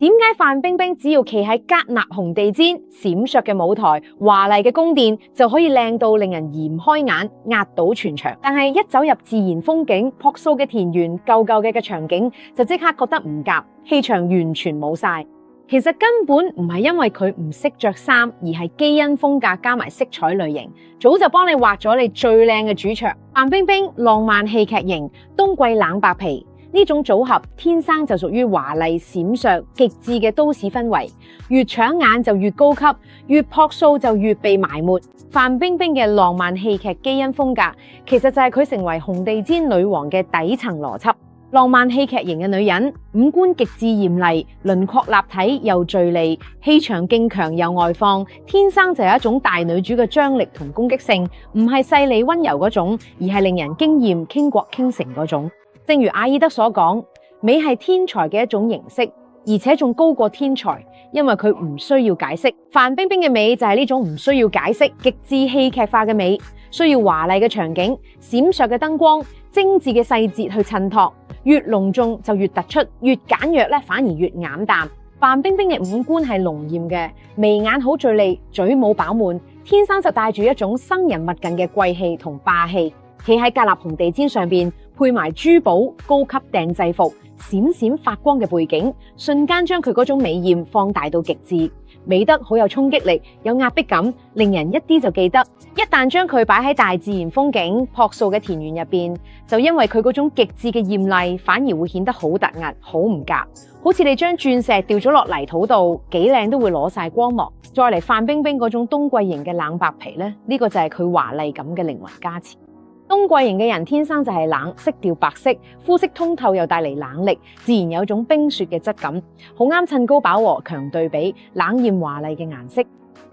點解范冰冰只要企喺戛納紅地毯、閃爍嘅舞台、華麗嘅宮殿就可以靚到令人移唔開眼、壓倒全場？但係一走入自然風景、樸素嘅田園、舊舊嘅場景，就即刻覺得唔夾，氣場完全冇晒。其實根本唔係因為佢唔識着衫，而係基因風格加埋色彩類型，早就幫你畫咗你最靚嘅主場。范冰冰浪漫戲劇型，冬季冷白皮。呢種組合天生就屬於華麗閃爍極致嘅都市氛圍，越搶眼就越高級，越樸素就越被埋沒。范冰冰嘅浪漫戲劇基因風格，其實就係佢成為紅地毯女王嘅底層邏輯。浪漫戲劇型嘅女人，五官極致豔麗，輪廓立體又銳利，氣場勁強又外放，天生就有一種大女主嘅張力同攻擊性，唔係細膩溫柔嗰種，而係令人驚豔傾國傾城嗰種。正如阿爾德所講，美係天才嘅一種形式，而且仲高過天才，因為佢唔需要解釋。范冰冰嘅美就係呢種唔需要解釋、極致戲劇化嘅美，需要華麗嘅場景、閃爍嘅燈光、精緻嘅細節去襯托，越隆重就越突出，越簡約咧反而越黯淡。范冰冰嘅五官係濃豔嘅，眉眼好銳利，嘴冇飽滿，天生就帶住一種生人勿近嘅貴氣同霸氣。企喺戛納紅地毯上邊，配埋珠寶、高級訂製服、閃閃發光嘅背景，瞬間將佢嗰種美豔放大到極致，美得好有衝擊力，有壓迫感，令人一啲就記得。一旦將佢擺喺大自然風景、樸素嘅田園入邊，就因為佢嗰種極致嘅豔麗，反而會顯得好突兀、好唔夾。好似你將鑽石掉咗落泥土度，幾靚都會攞晒光芒。再嚟范冰冰嗰種冬季型嘅冷白皮咧，呢個就係佢華麗感嘅靈魂加持。冬季型嘅人天生就係冷，色調白色，膚色通透又帶嚟冷力，自然有種冰雪嘅質感，好啱襯高飽和強對比冷豔華麗嘅顏色，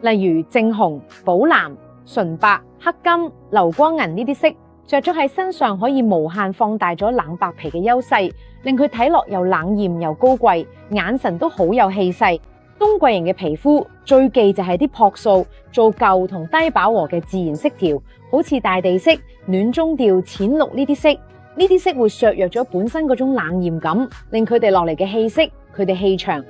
例如正紅、寶藍、純白、黑金、流光銀呢啲色，着咗喺身上可以無限放大咗冷白皮嘅優勢，令佢睇落又冷豔又高貴，眼神都好有氣勢。冬季型嘅皮膚最忌就係啲樸素、做舊同低飽和嘅自然色調，好似大地色、暖中調、淺綠呢啲色，呢啲色會削弱咗本身嗰種冷豔感，令佢哋落嚟嘅氣息、佢哋氣場，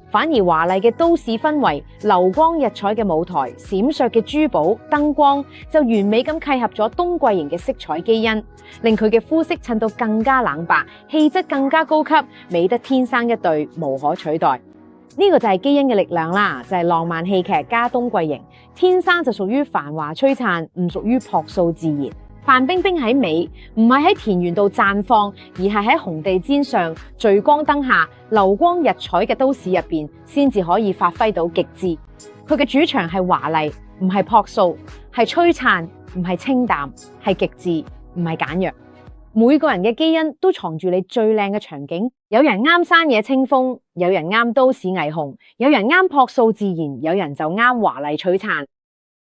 反而華麗嘅都市氛圍、流光溢彩嘅舞台、閃爍嘅珠寶、燈光，就完美咁契合咗冬季型嘅色彩基因，令佢嘅膚色襯到更加冷白，氣質更加高級，美得天生一對，無可取代。呢個就係基因嘅力量啦，就係浪漫戲劇加冬季型，天生就屬於繁華璀璨，唔屬於樸素自然。范冰冰喺美，唔係喺田園度綻放，而係喺紅地毯上、聚光燈下、流光溢彩嘅都市入邊，先至可以發揮到極致。佢嘅主場係華麗，唔係樸素；係璀璨，唔係清淡；係極致，唔係簡約。每個人嘅基因都藏住你最靚嘅場景，有人啱山野清風，有人啱都市霓虹，有人啱樸素自然，有人就啱華麗璀璨。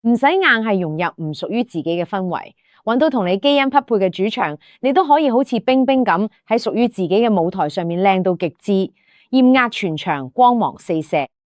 唔使硬係融入唔屬於自己嘅氛圍，揾到同你基因匹配嘅主場，你都可以好似冰冰咁喺屬於自己嘅舞台上面靚到極致，豔壓全場，光芒四射。